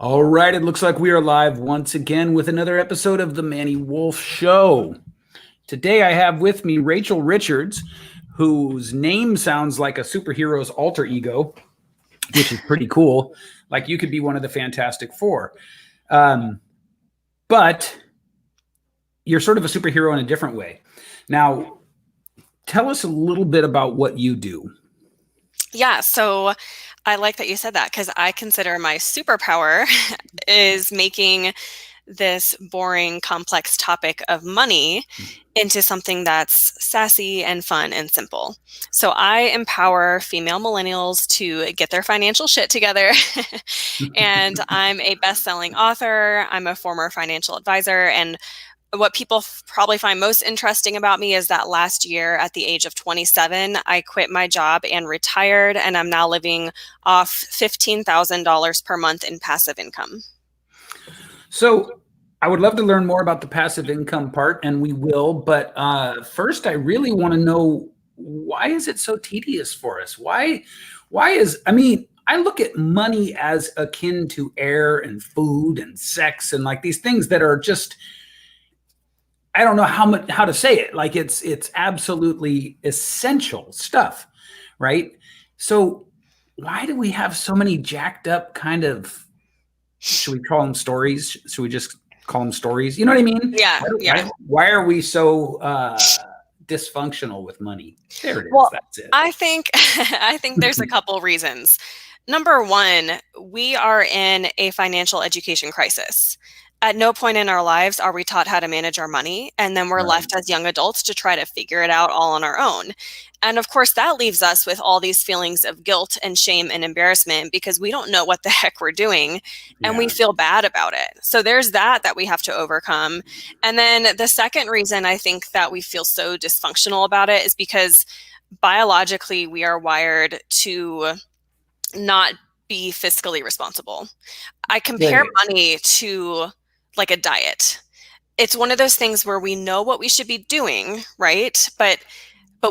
All right, it looks like we are live once again with another episode of the Manny Wolf Show. Today I have with me Rachel Richards, whose name sounds like a superhero's alter ego, which is pretty cool. Like you could be one of the Fantastic Four. But you're sort of a superhero in a different way. Now, tell us a little bit about what you do. Yeah, so I like that you said that because I consider my superpower is making this boring, complex topic of money into something that's sassy and fun and simple. So I empower female millennials to get their financial shit together. And I'm a best-selling author. I'm a former financial advisor. And what people probably find most interesting about me is that last year at the age of 27, I quit my job and retired, and I'm now living off $15,000 per month in passive income. So I would love to learn more about the passive income part, and we will. But first, I really want to know, why is it so tedious for us? I look at money as akin to air and food and sex and like these things that are just, I don't know how to say it. Like it's absolutely essential stuff, right? So why do we have so many jacked up kind of, should we call them stories? Should we just call them stories? You know what I mean? Yeah. Why are we so dysfunctional with money? There it is. Well, That's it. I think there's a couple reasons. Number one, we are in a financial education crisis. At no point in our lives are we taught how to manage our money, and then we're left as young adults to try to figure it out all on our own. And of course, that leaves us with all these feelings of guilt and shame and embarrassment because we don't know what the heck we're doing and we feel bad about it. So there's that we have to overcome. And then the second reason I think that we feel so dysfunctional about it is because biologically we are wired to not be fiscally responsible. I compare money to like a diet. It's one of those things where we know what we should be doing, right? But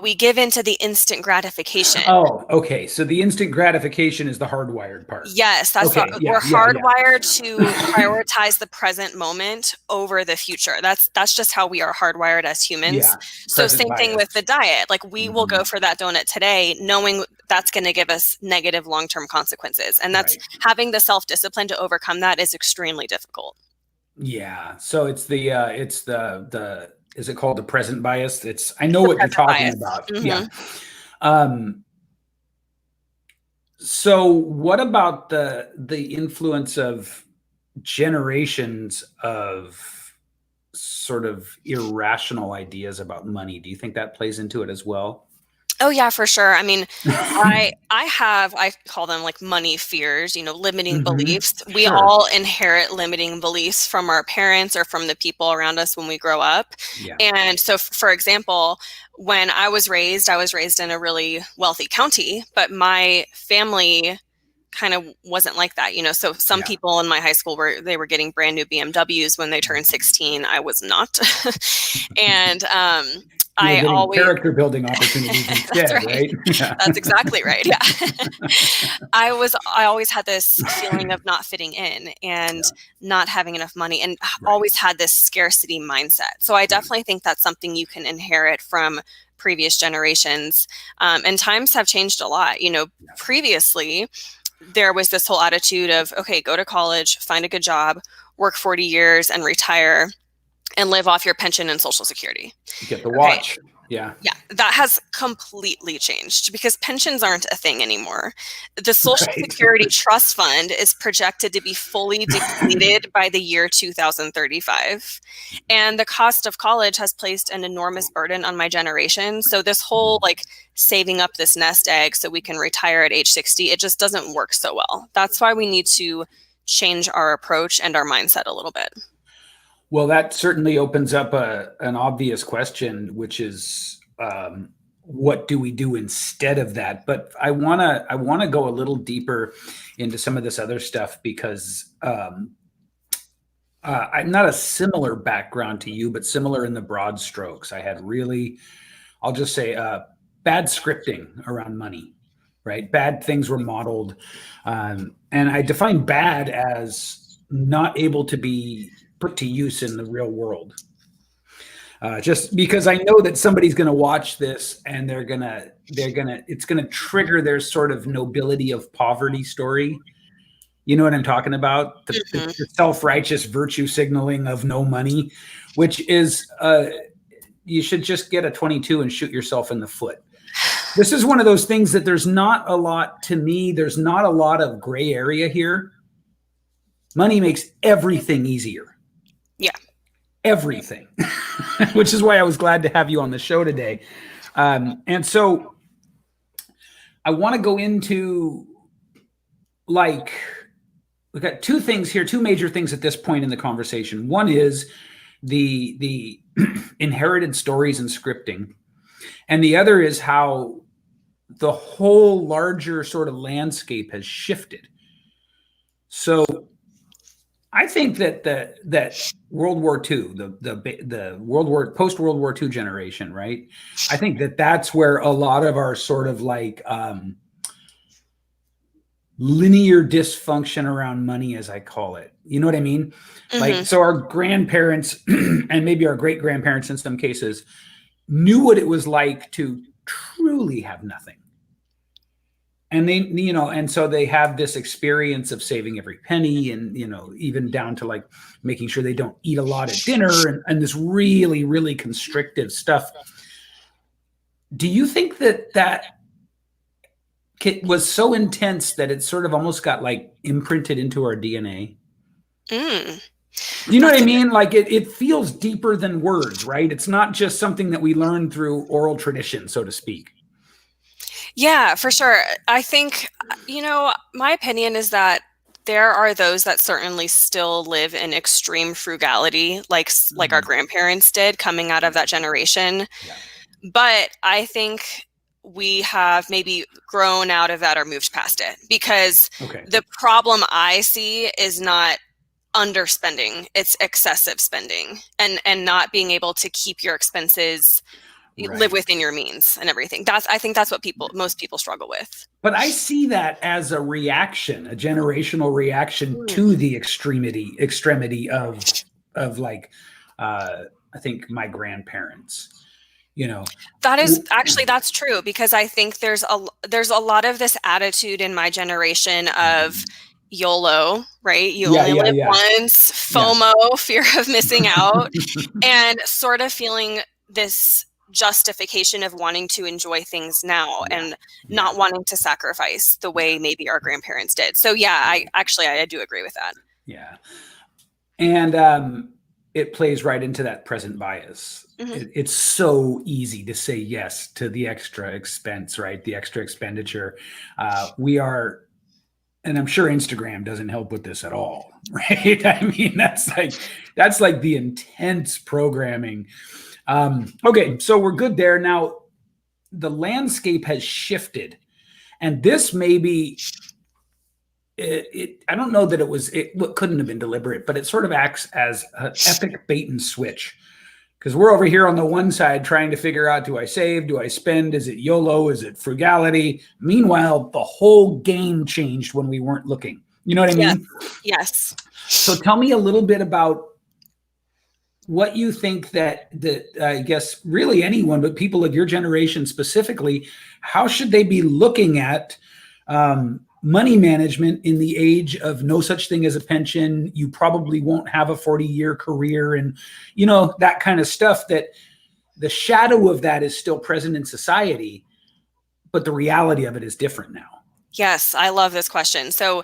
we give into the instant gratification. Oh, okay. So the instant gratification is the hardwired part. Yes, that's okay. We're hardwired to prioritize the present moment over the future. That's just how we are hardwired as humans. Yeah, so same thing with the diet. Like we will go for that donut today, knowing that's going to give us negative long-term consequences. And that's having the self-discipline to overcome that is extremely difficult. Yeah. So it's the is it called the present bias? I know what you're talking about. Mm-hmm. Yeah. So what about the influence of generations of sort of irrational ideas about money? Do you think that plays into it as well? Oh yeah, for sure. I mean, I call them like money fears, limiting beliefs. We all inherit limiting beliefs from our parents or from the people around us when we grow up. Yeah. And so for example, when I was raised in a really wealthy county, but my family kind of wasn't like that, so some people in my high school they were getting brand new BMWs when they turned 16. I was not. And I always character building opportunities instead, right? Yeah. That's exactly right. Yeah. I always had this feeling of not fitting in and not having enough money, and always had this scarcity mindset. So I definitely think that's something you can inherit from previous generations. And times have changed a lot. Previously there was this whole attitude of, okay, go to college, find a good job, work 40 years and retire and live off your pension and Social Security. Get the watch. Okay. Yeah. That has completely changed because pensions aren't a thing anymore. The Social Security Trust Fund is projected to be fully depleted by the year 2035. And the cost of college has placed an enormous burden on my generation. So this whole saving up this nest egg so we can retire at age 60, it just doesn't work so well. That's why we need to change our approach and our mindset a little bit. Well, that certainly opens up an obvious question, which is what do we do instead of that? But I wanna go a little deeper into some of this other stuff because I'm not a similar background to you, but similar in the broad strokes. I had I'll just say bad scripting around money. right? Bad things were modeled. And I define bad as not able to be put to use in the real world. Just because I know that somebody's going to watch this and it's going to trigger their sort of nobility of poverty story. You know what I'm talking about? The self-righteous virtue signaling of no money, which is, you should just get a 22 and shoot yourself in the foot. This is one of those things that there's not a lot, to me, there's not a lot of gray area here. Money makes everything easier. Yeah. Everything, which is why I was glad to have you on the show today. And so I want to go into, like, we've got two things here, two major things at this point in the conversation. One is the inherited stories and scripting. And the other is how the whole larger sort of landscape has shifted. So I think that that World War II, the post World War II generation, right? I think that that's where a lot of our sort of like linear dysfunction around money, as I call it. You know what I mean? Like, so our grandparents and maybe our great grandparents in some cases knew what it was like to truly have nothing. And they, you know, and so they have this experience of saving every penny and, you know, even down to like making sure they don't eat a lot at dinner and this really, really constrictive stuff. Do you think that that was so intense that it sort of almost got like imprinted into our DNA? You know what I mean? Like it feels deeper than words, right? It's not just something that we learn through oral tradition, so to speak. Yeah, for sure. I think, you know, my opinion is that there are those that certainly still live in extreme frugality, like our grandparents did coming out of that generation. Yeah. But I think we have maybe grown out of that or moved past it, because the problem I see is not underspending, it's excessive spending and not being able to keep your expenses live within your means and everything. I think that's what most people struggle with. But I see that as a reaction, a generational reaction to the extremity of like, I think my grandparents, you know. That is actually, that's true, because I think there's a lot of this attitude in my generation of YOLO, right? You only live once, FOMO, fear of missing out, and sort of feeling this justification of wanting to enjoy things now and not wanting to sacrifice the way maybe our grandparents did. So yeah, I do agree with that. Yeah. And it plays right into that present bias. It's so easy to say yes to the extra expense, right? The extra expenditure. We are, and I'm sure Instagram doesn't help with this at all, right? I mean, that's like the intense programming. Okay, so we're good there. Now, the landscape has shifted, and this maybe I don't know that it couldn't have been deliberate, but it sort of acts as an epic bait and switch, because we're over here on the one side trying to figure out, do I save? Do I spend? Is it YOLO? Is it frugality? Meanwhile, the whole game changed when we weren't looking. You know what I mean? Yes. So tell me a little bit about what you think that I guess really anyone, but people of your generation specifically, how should they be looking at money management in the age of no such thing as a pension? You probably won't have a 40-year career, and you know, that kind of stuff, that the shadow of that is still present in society, but the reality of it is different now. Yes, I love this question. So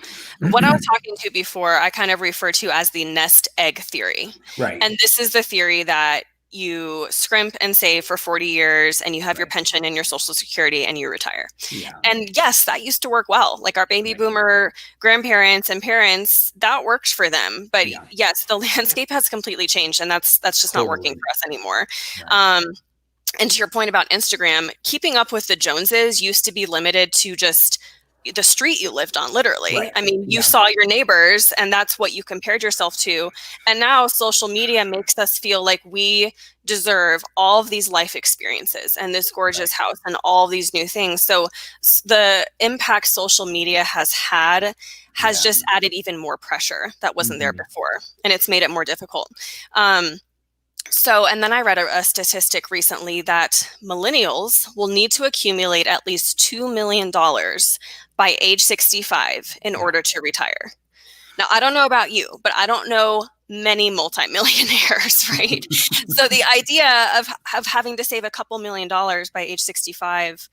what I was talking to before, I kind of refer to as the nest egg theory. Right. And this is the theory that you scrimp and save for 40 years and you have your pension and your Social Security and you retire. Yeah. And yes, that used to work well. Like our baby boomer grandparents and parents, that worked for them. But yes, the landscape has completely changed, and that's just not working for us anymore. Right. And to your point about Instagram, keeping up with the Joneses used to be limited to just the street you lived on, literally. Right. I mean, you saw your neighbors and that's what you compared yourself to. And now social media makes us feel like we deserve all of these life experiences and this gorgeous house and all these new things. So the impact social media has had has just added even more pressure that wasn't there before. And it's made it more difficult. And then I read a statistic recently that millennials will need to accumulate at least $2 million by age 65 in order to retire. Now, I don't know about you, but I don't know many multimillionaires, right? So the idea of having to save a couple $1,000,000 by age 65,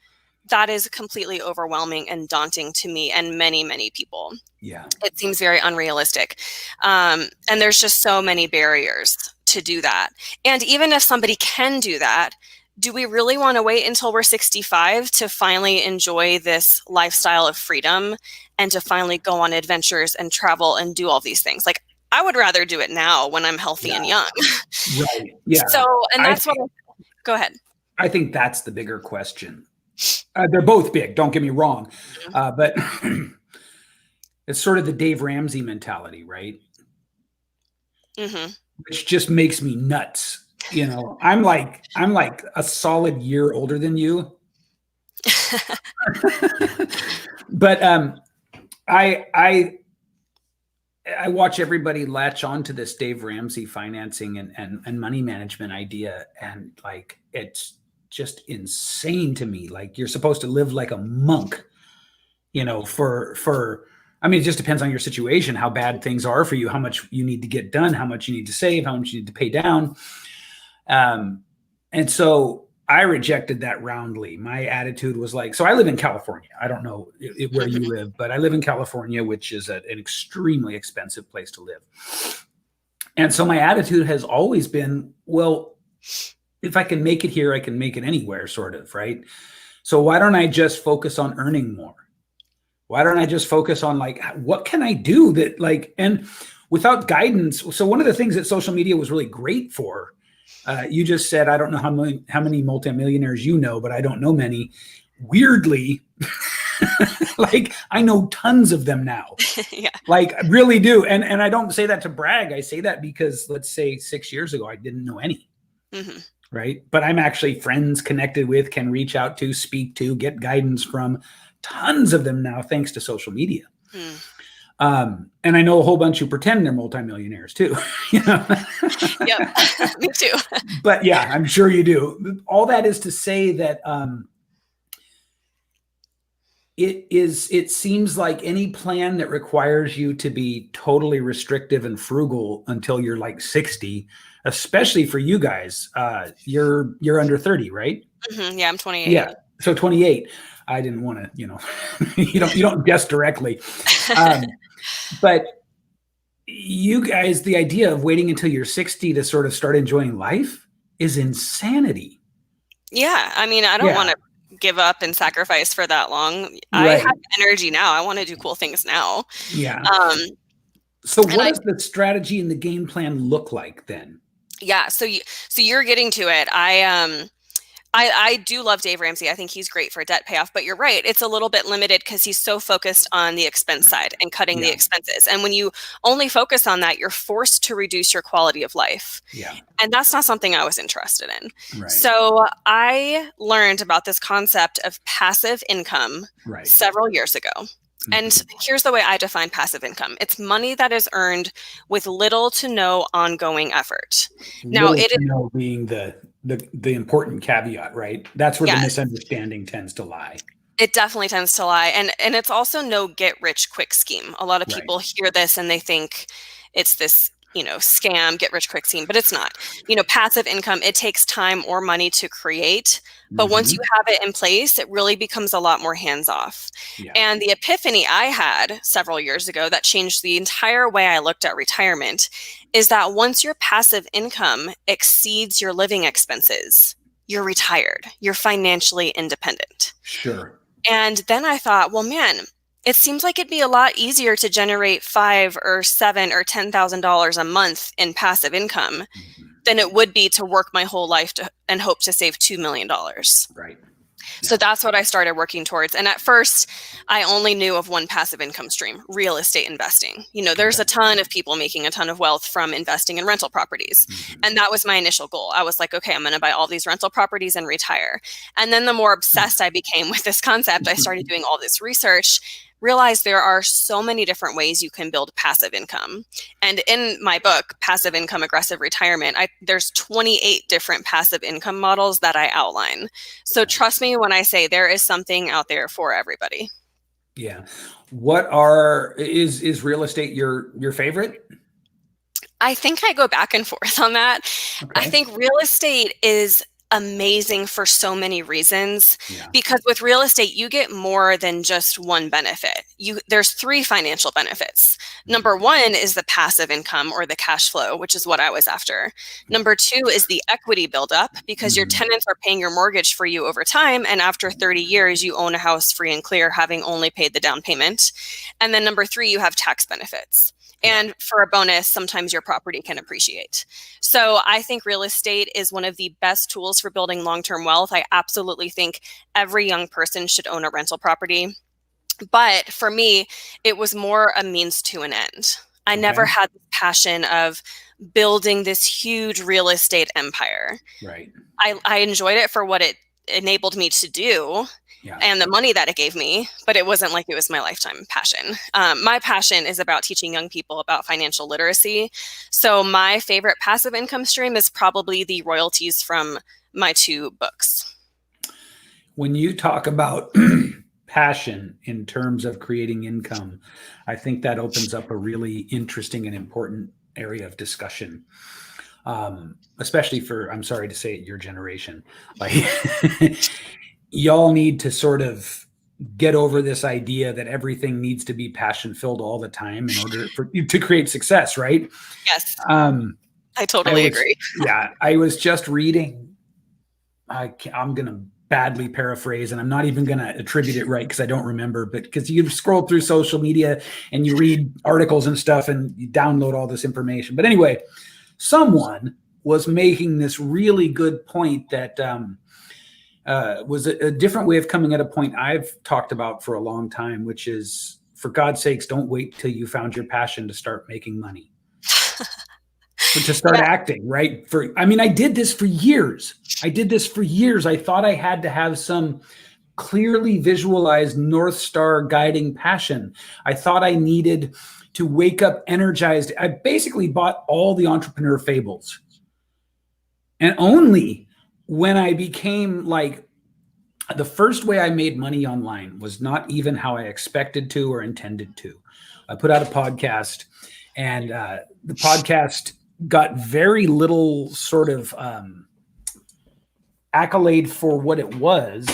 that is completely overwhelming and daunting to me and many, many people. Yeah. It seems very unrealistic. And there's just so many barriers to do that. And even if somebody can do that, do we really want to wait until we're 65 to finally enjoy this lifestyle of freedom and to finally go on adventures and travel and do all these things? Like, I would rather do it now when I'm healthy and young. Right. Yeah. So, and that's go ahead. I think that's the bigger question. They're both big, don't get me wrong. But it's sort of the Dave Ramsey mentality, right? Which just makes me nuts. You know, I'm like a solid year older than you. But I watch everybody latch onto this Dave Ramsey financing and money management idea, and like it's just insane to me. Like, you're supposed to live like a monk, you know, I mean, it just depends on your situation, how bad things are for you, how much you need to get done, how much you need to save, how much you need to pay down. And so I rejected that roundly. My attitude was like, so I live in California. I don't know where you live, but I live in California, which is an extremely expensive place to live. And so my attitude has always been, well, if I can make it here, I can make it anywhere, sort of, right? So why don't I just focus on earning more? Why don't I just focus on like, what can I do that like, and without guidance. So one of the things that social media was really great for, you just said, I don't know how many multimillionaires you know, but I don't know many. Weirdly, like I know tons of them now. Yeah. Like, I really do. And I don't say that to brag. I say that because, let's say 6 years ago, I didn't know any. Right. But I'm actually friends, connected with, can reach out to, speak to, get guidance from tons of them now, thanks to social media. And I know a whole bunch who pretend they're multimillionaires too. You know? Yep, me too. But yeah, I'm sure you do. All that is to say that it seems like any plan that requires you to be totally restrictive and frugal until you're like 60, especially for you guys, you're under 30, right? Yeah, I'm 28. Yeah, so 28. I didn't want to, you know, you don't guess directly. But you guys, the idea of waiting until you're 60 to sort of start enjoying life is insanity. Yeah. I mean, I don't want to give up and sacrifice for that long. Right. I have energy now. I want to do cool things now. Yeah. So what does the strategy and the game plan look like then? Yeah. So you're getting to it. I do love Dave Ramsey. I think he's great for debt payoff, but you're right. It's a little bit limited because he's so focused on the expense side and cutting the expenses. And when you only focus on that, you're forced to reduce your quality of life. Yeah. And that's not something I was interested in. Right. So I learned about this concept of passive income several years ago. And here's the way I define passive income. It's money that is earned with little to no ongoing effort. Now, it is being the important caveat, right? That's where the misunderstanding tends to lie. It definitely tends to lie. And it's also no get rich quick scheme. A lot of people hear this and they think it's this, scam, get rich quick scheme, but it's not. Passive income, it takes time or money to create. But once you have it in place, it really becomes a lot more hands-off. Yeah. And the epiphany I had several years ago that changed the entire way I looked at retirement is that once your passive income exceeds your living expenses, you're retired. You're financially independent. Sure. And then I thought, well, man, it seems like it'd be a lot easier to generate $5,000 or $7,000 or $10,000 a month in passive income than it would be to work my whole life and hope to save $2 million. Right. So that's what I started working towards. And at first, I only knew of one passive income stream, real estate investing. There's a ton of people making a ton of wealth from investing in rental properties. And that was my initial goal. I was like, okay, I'm going to buy all these rental properties and retire. And then the more obsessed I became with this concept, I started doing all this research, realized there are so many different ways you can build passive income. And in my book, Passive Income Aggressive Retirement, there's 28 different passive income models that I outline. So trust me when I say there is something out there for everybody. Yeah. Is real estate your favorite? I think I go back and forth on that. Okay. I think real estate is amazing for so many reasons, because with real estate, you get more than just one benefit. There's 3 financial benefits. Number 1 is the passive income or the cash flow, which is what I was after. Number 2 is the equity buildup, because your tenants are paying your mortgage for you over time. And after 30 years, you own a house free and clear, having only paid the down payment. And then number 3, you have tax benefits. And for a bonus, sometimes your property can appreciate. So I think real estate is one of the best tools for building long-term wealth. I absolutely think every young person should own a rental property. But for me, it was more a means to an end. I never had the passion of building this huge real estate empire. Right. I enjoyed it for what it enabled me to do. And the money that it gave me, but it wasn't like it was my lifetime passion. My passion is about teaching young people about financial literacy. So my favorite passive income stream is probably the royalties from my 2 books. When you talk about passion in terms of creating income, I think that opens up a really interesting and important area of discussion. Especially for, I'm sorry to say it, your generation. Like y'all need to sort of get over this idea that everything needs to be passion filled all the time in order for you to create success, right? Yes. I totally agree. Yeah. I was just reading, I'm going to badly paraphrase, and I'm not even going to attribute it right because I don't remember, but because you scroll through social media and you read articles and stuff and you download all this information. But anyway, someone was making this really good point that, was a different way of coming at a point I've talked about for a long time, which is, for God's sakes, don't wait till you found your passion to start making money, to start acting, right? I did this for years. I thought I had to have some clearly visualized North Star guiding passion. I thought I needed to wake up energized. I basically bought all the entrepreneur fables. And only when I became like, the first way I made money online was not even how I expected to or intended to. I put out a podcast, and the podcast got very little sort of accolade for what it was.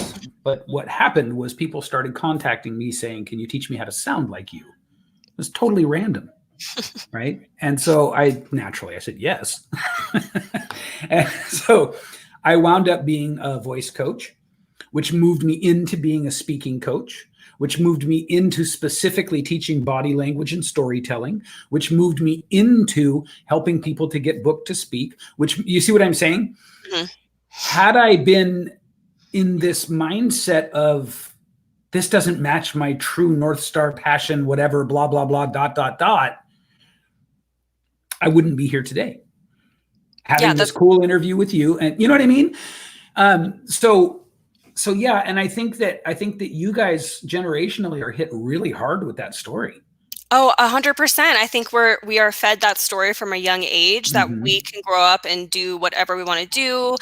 But what happened was people started contacting me saying, can you teach me how to sound like you? It was totally random. Right. And so I said yes. And so I wound up being a voice coach, which moved me into being a speaking coach, which moved me into specifically teaching body language and storytelling, which moved me into helping people to get booked to speak, which, you see what I'm saying? Mm-hmm. Had I been in this mindset of this doesn't match my true North Star passion, whatever, blah, blah, blah, ... I wouldn't be here today having this cool interview with you. And you know what I mean? So yeah. And I think that you guys generationally are hit really hard with that story. Oh, 100%. I think we are fed that story from a young age that we can grow up and do whatever we want to do.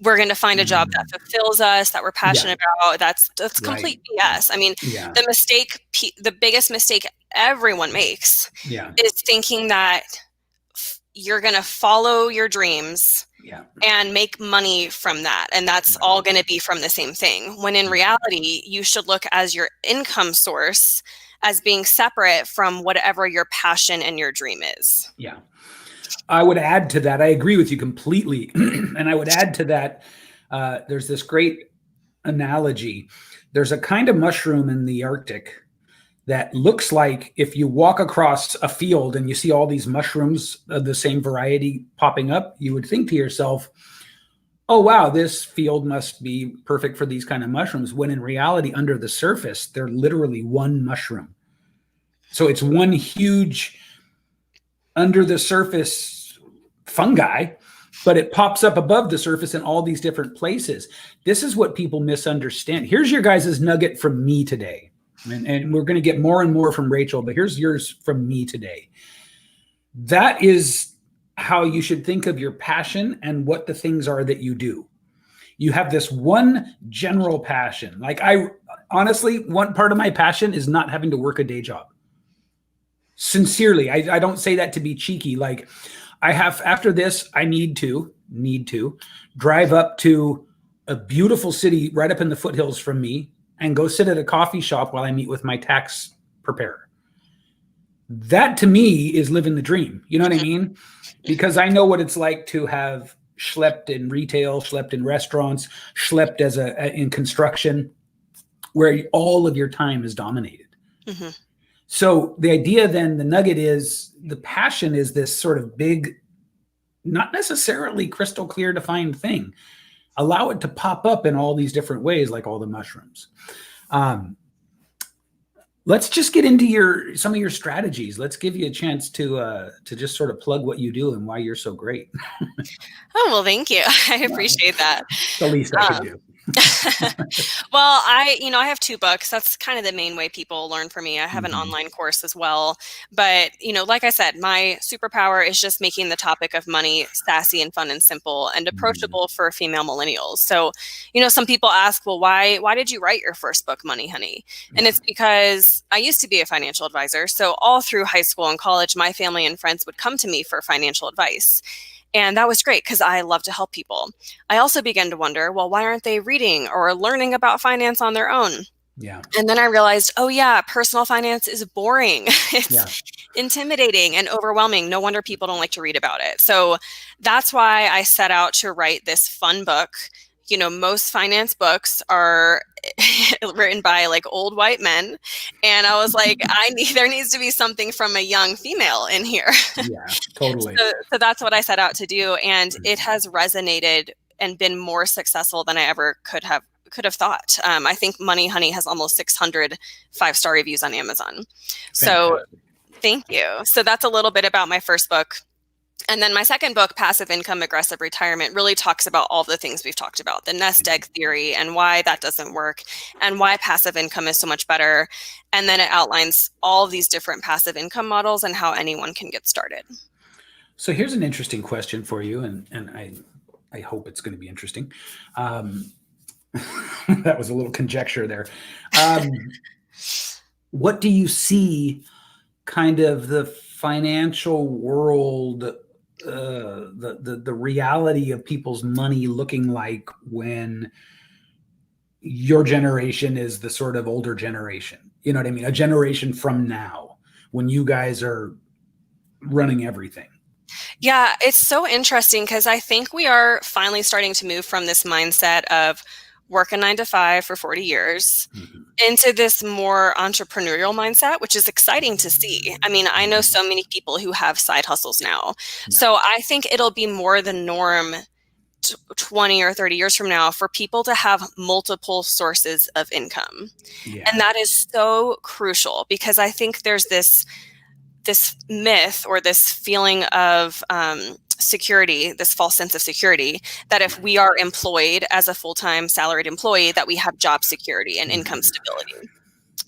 We're going to find a job that fulfills us, that we're passionate about. That's complete BS. I mean, the biggest mistake everyone makes is thinking that you're going to follow your dreams and make money from that. And that's all going to be from the same thing. When in reality, you should look as your income source as being separate from whatever your passion and your dream is. Yeah. I would add to that. I agree with you completely. And I would add to that. There's this great analogy. There's a kind of mushroom in the Arctic that looks like, if you walk across a field and you see all these mushrooms of the same variety popping up, you would think to yourself, oh wow, this field must be perfect for these kind of mushrooms, when in reality, under the surface, they're literally one mushroom. So it's one huge under the surface fungi, but it pops up above the surface in all these different places. This is what people misunderstand. Here's your guys' nugget from me today. And we're going to get more and more from Rachel, but here's yours from me today. That is how you should think of your passion and what the things are that you do. You have this one general passion. Like, I honestly, one part of my passion is not having to work a day job. Sincerely, I don't say that to be cheeky. Like, I have, after this, I need to drive up to a beautiful city right up in the foothills from me and go sit at a coffee shop while I meet with my tax preparer. That to me is living the dream. You know what I mean? Because I know what it's like to have schlepped in retail, schlepped in restaurants, schlepped in construction, where all of your time is dominated. Mm-hmm. So the idea then, the nugget is, the passion is this sort of big, not necessarily crystal clear defined thing. Allow it to pop up in all these different ways, like all the mushrooms. Let's just get into some of your strategies. Let's give you a chance to just sort of plug what you do and why you're so great. Oh, well, thank you. I appreciate that. The least I could do. Well, I have 2 books. That's kind of the main way people learn from me. I have an online course as well. But, like I said, my superpower is just making the topic of money sassy and fun and simple and approachable for female millennials. So, some people ask, well, why did you write your first book, Money Honey? And it's because I used to be a financial advisor. So all through high school and college, my family and friends would come to me for financial advice. And that was great because I love to help people. I also began to wonder, well, why aren't they reading or learning about finance on their own? Yeah. And then I realized, oh yeah, personal finance is boring. It's intimidating and overwhelming. No wonder people don't like to read about it. So that's why I set out to write this fun book. Most finance books are written by like old white men. And I was like, there needs to be something from a young female in here. Yeah, totally. So that's what I set out to do. And it has resonated and been more successful than I ever could have thought. I think Money Honey has almost 600 5-star reviews on Amazon. So thank you. So that's a little bit about my first book. And then my second book, Passive Income, Aggressive Retirement, really talks about all the things we've talked about, the nest egg theory and why that doesn't work and why passive income is so much better. And then it outlines all of these different passive income models and how anyone can get started. So here's an interesting question for you, and I hope it's going to be interesting. That was a little conjecture there. What do you see kind of the financial world, the reality of people's money looking like when your generation is the sort of older generation? You know what I mean? A generation from now, when you guys are running everything. Yeah, it's so interesting because I think we are finally starting to move from this mindset of work a 9-to-5 for 40 years into this more entrepreneurial mindset, which is exciting to see. I mean, I know so many people who have side hustles now. So I think it'll be more the norm 20 or 30 years from now for people to have multiple sources of income. And that is so crucial because I think there's this myth or this feeling of security, this false sense of security, that if we are employed as a full-time salaried employee, that we have job security and income stability.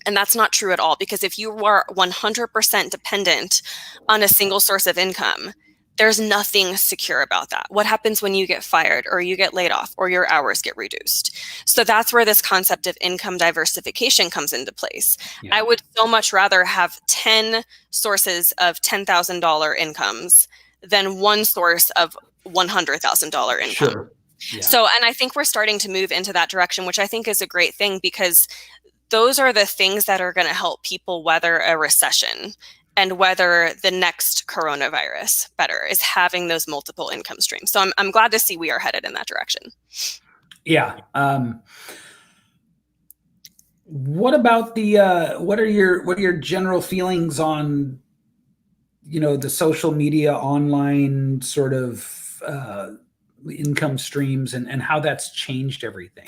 And that's not true at all, because if you are 100% dependent on a single source of income, there's nothing secure about that. What happens when you get fired or you get laid off or your hours get reduced? So that's where this concept of income diversification comes into place. I would so much rather have 10 sources of $10,000 incomes than one source of $100,000 income. Sure. So, and I think we're starting to move into that direction, which I think is a great thing because those are the things that are going to help people weather a recession and weather the next coronavirus better, is having those multiple income streams. So I'm glad to see we are headed in that direction. Yeah. What about what are your general feelings on, the social media online sort of income streams and how that's changed everything.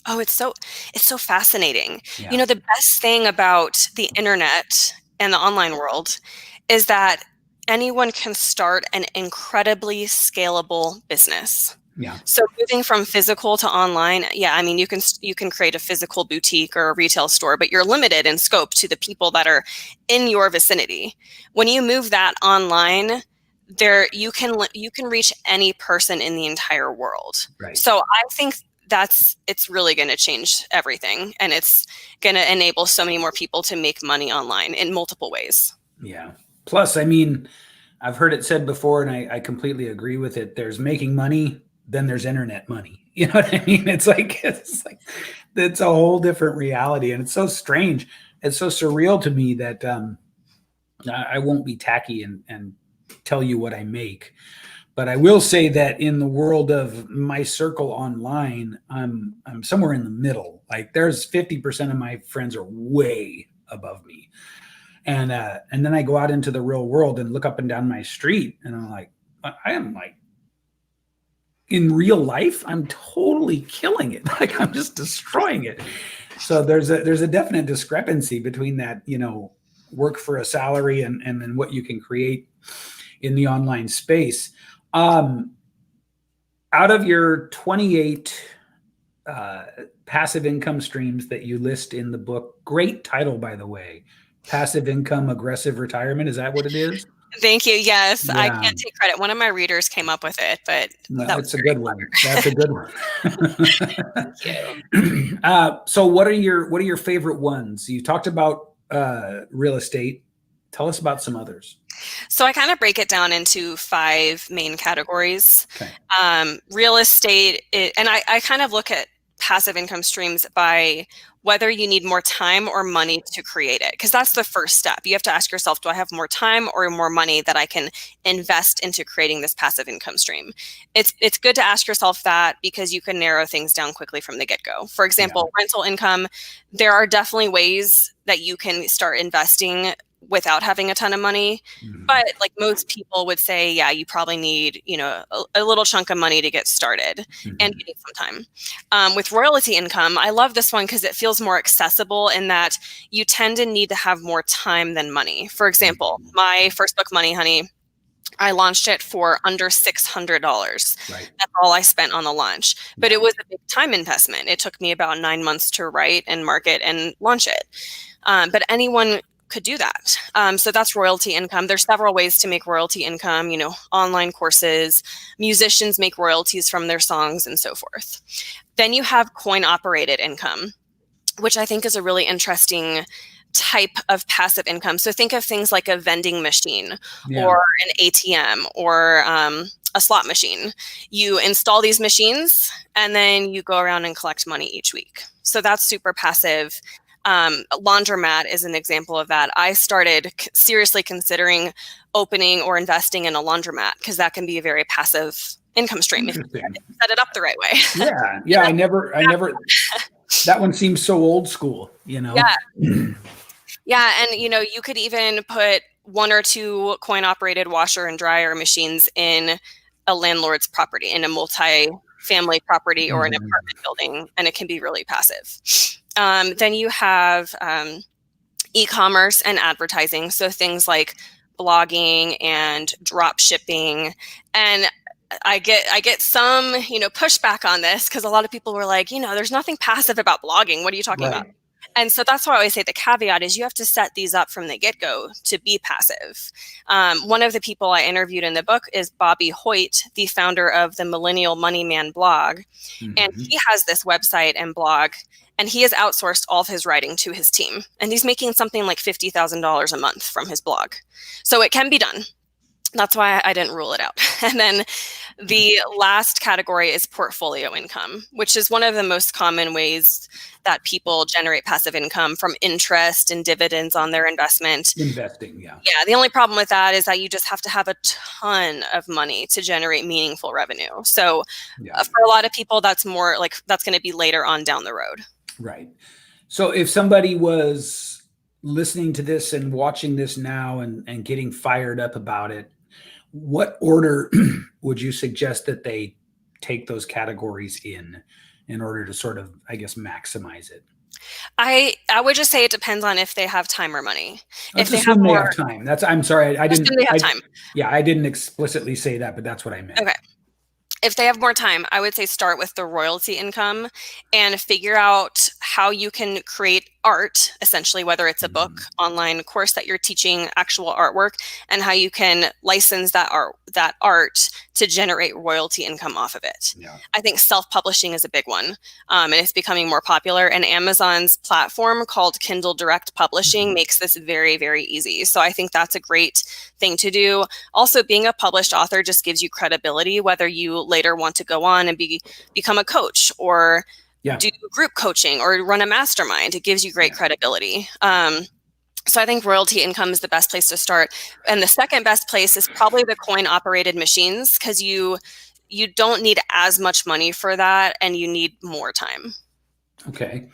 Oh, it's so fascinating. Yeah. You know, the best thing about the internet and the online world is that anyone can start an incredibly scalable business. Yeah. So moving from physical to online, yeah, I mean, you can create a physical boutique or a retail store, but you're limited in scope to the people that are in your vicinity. When you move that online, there you can reach any person in the entire world. Right. So I think it's really going to change everything, and it's going to enable so many more people to make money online in multiple ways. Yeah. Plus, I mean, I've heard it said before, and I completely agree with it. There's making money, then there's internet money. You know what I mean? It's like it's a whole different reality, and it's so strange. It's so surreal to me that I won't be tacky and tell you what I make. But I will say that in the world of my circle online, I'm somewhere in the middle. Like there's 50% of my friends are way above me. And then I go out into the real world and look up and down my street, and I'm like, I am like, in real life, I'm totally killing it. Like I'm just destroying it. So there's a definite discrepancy between that, work for a salary and then what you can create in the online space. Out of your 28 passive income streams that you list in the book, great title, by the way, Passive Income Aggressive Retirement. Is that what it is? Thank you. Yes, Yeah. I can't take credit. One of my readers came up with it, but No, that's a good one. That's a good one. Thank you. So what are your favorite ones? You talked about real estate. Tell us about some others. So I kind of break it down into 5 main categories. Okay. Real estate, and I kind of look at passive income streams by whether you need more time or money to create it, because that's the first step. You have to ask yourself, do I have more time or more money that I can invest into creating this passive income stream? It's good to ask yourself that, because you can narrow things down quickly from the get-go. For example, rental income, there are definitely ways that you can start investing without having a ton of money. Mhm. But like most people would say, yeah, you probably need, a little chunk of money to get started, Mhm. and you need some time. With royalty income, I love this one because it feels more accessible in that you tend to need to have more time than money. For example, my first book, Money Honey, I launched it for under $600. Right. That's all I spent on the launch. But it was a big time investment. It took me about 9 months to write and market and launch it. But anyone could do that. So that's royalty income. There's several ways to make royalty income, online courses, musicians make royalties from their songs, and so forth. Then you have coin operated income, which I think is a really interesting type of passive income. So think of things like a vending machine or an ATM or a slot machine. You install these machines and then you go around and collect money each week. So that's super passive. Laundromat is an example of that. I started seriously considering opening or investing in a laundromat because that can be a very passive income stream if you set it up the right way. Yeah. I never. That one seems so old school. Yeah. Yeah, and you could even put 1 or 2 coin operated washer and dryer machines in a landlord's property, in a multi-family property or an apartment building, and it can be really passive. Then you have e-commerce and advertising. So things like blogging and drop shipping. And I get some, pushback on this because a lot of people were like, there's nothing passive about blogging. What are you talking about? And so that's why I always say the caveat is you have to set these up from the get-go to be passive. One of the people I interviewed in the book is Bobby Hoyt, the founder of the Millennial Money Man blog. Mm-hmm. And he has this website and blog, and he has outsourced all of his writing to his team. And he's making something like $50,000 a month from his blog. So it can be done. That's why I didn't rule it out. And then the last category is portfolio income, which is one of the most common ways that people generate passive income from interest and dividends on their investment. Investing, yeah. Yeah, the only problem with that is that you just have to have a ton of money to generate meaningful revenue. So for a lot of people, that's more like that's going to be later on down the road. Right. So if somebody was listening to this and watching this now and getting fired up about it, what order would you suggest that they take those categories in order to sort of, I guess, maximize it? I would just say it depends on if they have time or money. If Let's they have assume they more, have time. I'm sorry, I didn't. assume they have time. Yeah, I didn't explicitly say that, but that's what I meant. Okay. If they have more time, I would say start with the royalty income and figure out how you can create art, essentially, whether it's a book, online course that you're teaching actual artwork, and how you can license that art to generate royalty income off of it. Yeah. I think self-publishing is a big one, and it's becoming more popular. And Amazon's platform called Kindle Direct Publishing makes this very, very easy. So I think that's a great thing to do. Also, being a published author just gives you credibility, whether you later want to go on and become a coach or do group coaching or run a mastermind. It gives you great credibility. So I think royalty income is the best place to start. And the second best place is probably the coin operated machines, because you don't need as much money for that and you need more time. Okay.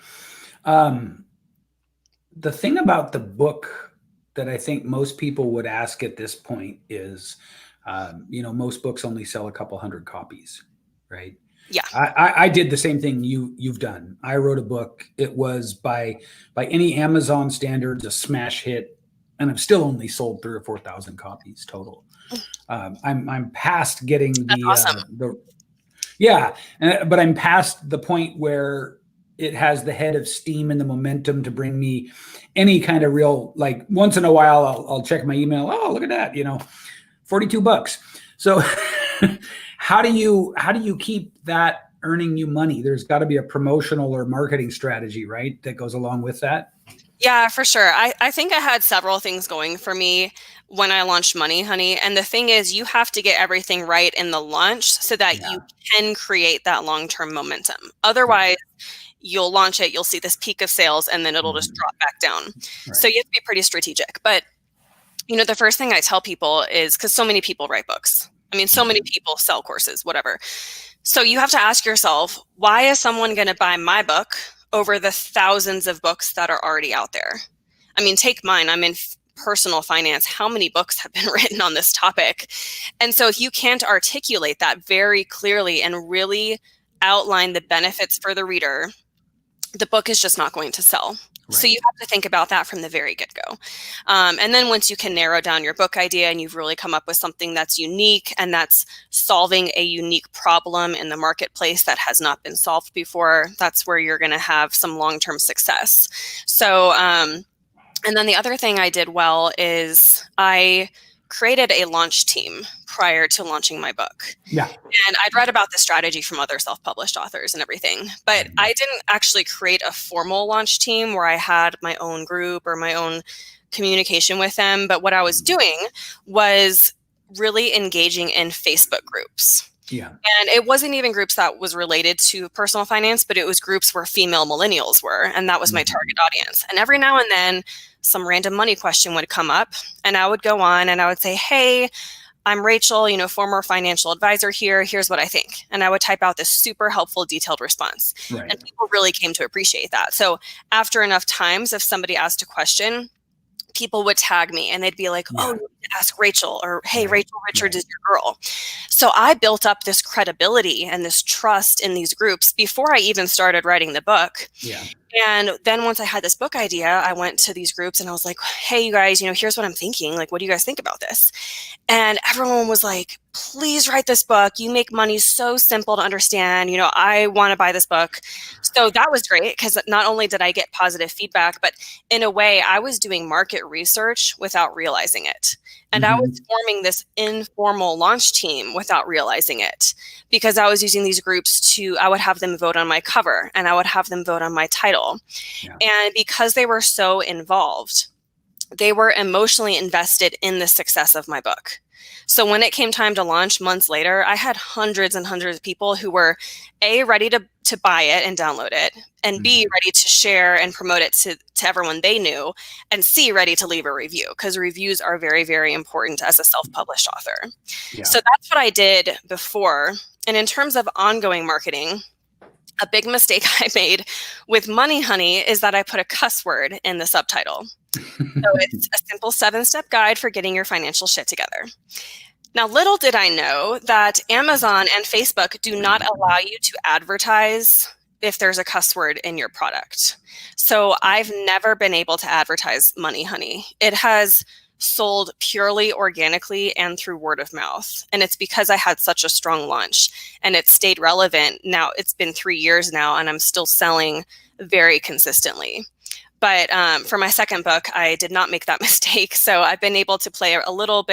The thing about the book that I think most people would ask at this point is, most books only sell a couple hundred copies, right? Yeah. I did the same thing you've done. I wrote a book. It was by any Amazon standards a smash hit, and I've still only sold 3,000 or 4,000 copies total. I'm past getting awesome. But I'm past the point where it has the head of steam and the momentum to bring me any kind of real, like, once in a while I'll check my email. Oh, look at that, $42. So how do you keep that earning you money? There's got to be a promotional or marketing strategy, right, that goes along with that? Yeah, for sure. I think I had several things going for me when I launched Money Honey. And the thing is, you have to get everything right in the launch so that you can create that long-term momentum. Otherwise, you'll launch it, you'll see this peak of sales, and then it'll just drop back down. Right. So you have to be pretty strategic. But, the first thing I tell people is, because so many people write books. I mean, so many people sell courses, whatever. So you have to ask yourself, why is someone going to buy my book over the thousands of books that are already out there? I mean, take mine. I'm in personal finance. How many books have been written on this topic? And so if you can't articulate that very clearly and really outline the benefits for the reader, the book is just not going to sell. Right. So you have to think about that from the very get-go. And then once you can narrow down your book idea and you've really come up with something that's unique and that's solving a unique problem in the marketplace that has not been solved before, that's where you're going to have some long-term success. So, and then the other thing I did well is I created a launch team prior to launching my book. Yeah. And I'd read about the strategy from other self-published authors and everything, but I didn't actually create a formal launch team where I had my own group or my own communication with them. But what I was doing was really engaging in Facebook groups. Yeah. And it wasn't even groups that was related to personal finance, but it was groups where female millennials were, and that was my target audience. And every now and then some random money question would come up and I would go on and I would say, hey, I'm Rachel, former financial advisor here. Here's what I think. And I would type out this super helpful, detailed response. Right. And people really came to appreciate that. So after enough times, if somebody asked a question, people would tag me and they'd be like, oh, you need to ask Rachel, or hey, Rachel Richards is your girl. So I built up this credibility and this trust in these groups before I even started writing the book. Yeah. And then once I had this book idea, I went to these groups and I was like, hey, you guys, here's what I'm thinking. Like, what do you guys think about this? And everyone was like, please write this book. You make money so simple to understand. I want to buy this book. So that was great because not only did I get positive feedback, but in a way I was doing market research without realizing it. And I was forming this informal launch team without realizing it, because I was using these groups I would have them vote on my cover and I would have them vote on my title. Yeah. And because they were so involved, they were emotionally invested in the success of my book. So when it came time to launch months later, I had hundreds and hundreds of people who were A, ready to buy it and download it, and B, ready to share and promote it to everyone they knew, and C, ready to leave a review, because reviews are very, very important as a self-published author. Yeah. So that's what I did before. And in terms of ongoing marketing, a big mistake I made with Money Honey is that I put a cuss word in the subtitle. So it's a simple 7-step guide for getting your financial shit together. Now, little did I know that Amazon and Facebook do not allow you to advertise if there's a cuss word in your product. So I've never been able to advertise Money Honey. It has sold purely organically and through word of mouth. And it's because I had such a strong launch and it stayed relevant. Now it's been 3 years now and I'm still selling very consistently. But for my second book, I did not make that mistake. So I've been able to play around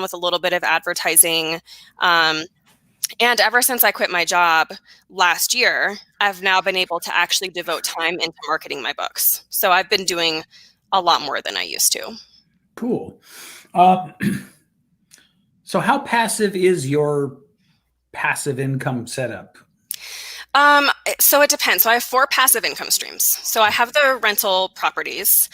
with a little bit of advertising. And ever since I quit my job last year, I've now been able to actually devote time into marketing my books. So I've been doing a lot more than I used to. Cool. So how passive is your passive income setup? So it depends. So I have 4 passive income streams. So I have the rental properties,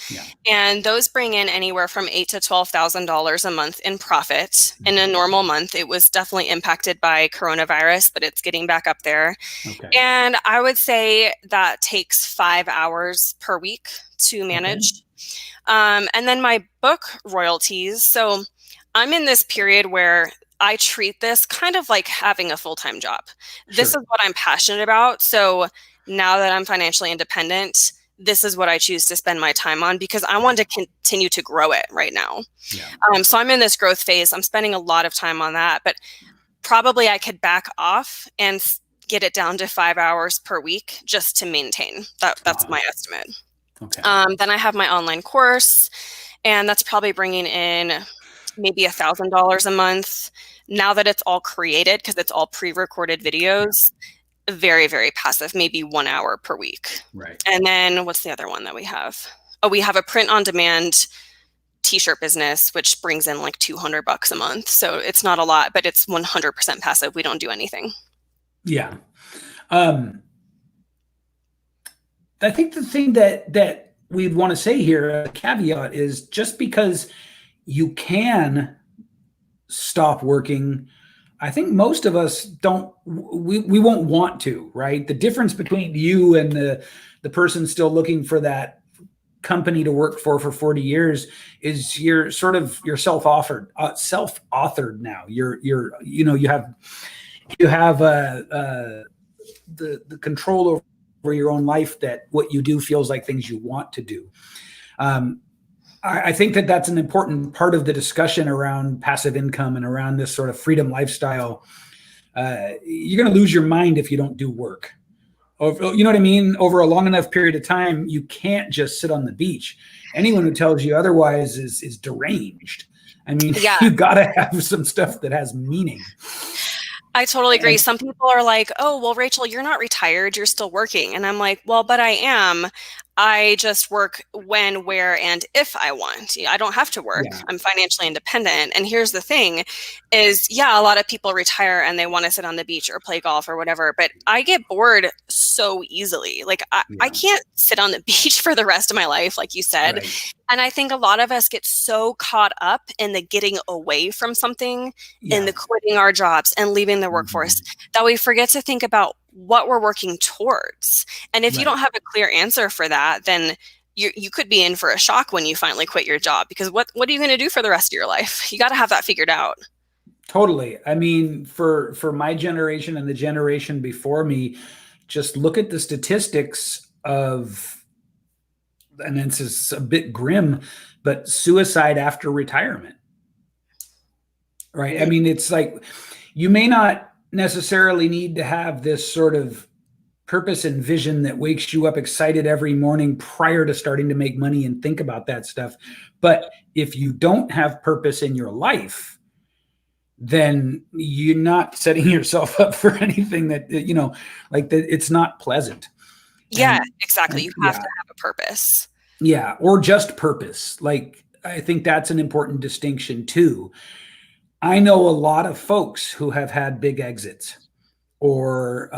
and those bring in anywhere from $8,000 to $12,000 a month in profit. In a normal month, it was definitely impacted by coronavirus, but it's getting back up there. Okay. And I would say that takes 5 hours per week to manage. Okay. And then my book royalties. So I'm in this period where I treat this kind of like having a full-time job. This is what I'm passionate about. So now that I'm financially independent, this is what I choose to spend my time on because I want to continue to grow it right now. So I'm in this growth phase. I'm spending a lot of time on that, but probably I could back off and get it down to 5 hours per week just to maintain. That's my estimate. Okay. Then I have my online course, and that's probably bringing in maybe $1,000 a month. Now that it's all created, because it's all pre-recorded videos, very, very passive, maybe 1 hour per week. Right. And then what's the other one that we have? Oh, we have a print-on-demand t-shirt business, which brings in like $200 a month. So it's not a lot, but it's 100% passive. We don't do anything. Yeah. I think the thing that we'd want to say here, a caveat, is just because you can stop working, I think most of us we won't want to, right? The difference between you and the person still looking for that company to work for 40 years is you're self-authored now. You have the control over your own life, that what you do feels like things you want to do. I think that that's an important part of the discussion around passive income and around this sort of freedom lifestyle. You're going to lose your mind if you don't do work. You know what I mean? Over a long enough period of time, you can't just sit on the beach. Anyone who tells you otherwise is deranged. I mean, you've got to have some stuff that has meaning. I totally agree. Some people are like, oh, well, Rachel, you're not retired. You're still working. And I'm like, well, but I am. I just work when, where, and if I want. I don't have to work. Yeah. I'm financially independent. And here's the thing is, a lot of people retire and they want to sit on the beach or play golf or whatever, but I get bored so easily. Like I can't sit on the beach for the rest of my life, like you said. Right. And I think a lot of us get so caught up in the getting away from something, in the quitting our jobs and leaving the workforce, that we forget to think about what we're working towards. And if you don't have a clear answer for that, then you could be in for a shock when you finally quit your job, because what are you going to do for the rest of your life? You got to have that figured out. Totally. I mean, for my generation and the generation before me, just look at the statistics of, and this is a bit grim, but suicide after retirement. Right. I mean, it's like, you may not necessarily need to have this sort of purpose and vision that wakes you up excited every morning prior to starting to make money and think about that stuff. But if you don't have purpose in your life, then you're not setting yourself up for anything that, it's not pleasant. Yeah, exactly. You have to have a purpose. Yeah. Or just purpose. Like, I think that's an important distinction too. I know a lot of folks who have had big exits, or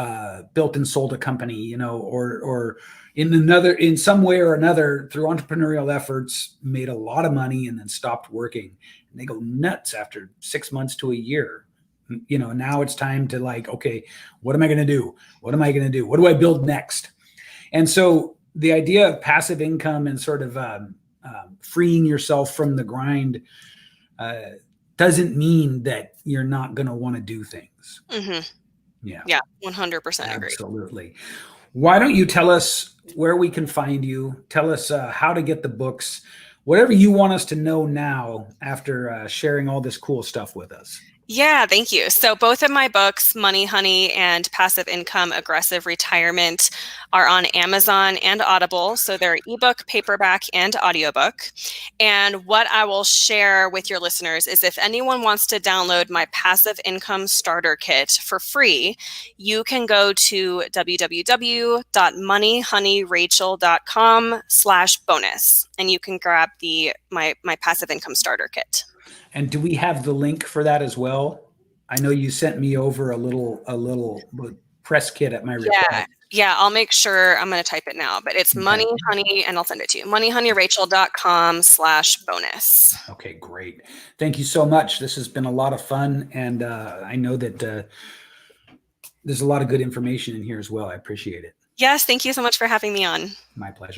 built and sold a company, or in some way or another through entrepreneurial efforts, made a lot of money and then stopped working. And they go nuts after 6 months to a year. Now it's time to okay, what am I going to do? What am I going to do? What do I build next? And so the idea of passive income and sort of freeing yourself from the grind, doesn't mean that you're not going to want to do things. Hmm. Yeah. Yeah, 100% agree. Absolutely. Why don't you tell us where we can find you? Tell us how to get the books, whatever you want us to know now after sharing all this cool stuff with us. Yeah, thank you. So both of my books, Money Honey and Passive Income Aggressive Retirement, are on Amazon and Audible. So they're ebook, paperback, and audiobook. And what I will share with your listeners is if anyone wants to download my Passive Income Starter Kit for free, you can go to www.moneyhoneyrachel.com/bonus, and you can grab my Passive Income Starter Kit. And do we have the link for that as well? I know you sent me over a little press kit at my request. Yeah, I'll make sure. I'm going to type it now, but it's Money Honey, and I'll send it to you. moneyhoneyrachel.com/bonus. Okay, great. Thank you so much. This has been a lot of fun, and I know that there's a lot of good information in here as well. I appreciate it. Yes, thank you so much for having me on. My pleasure.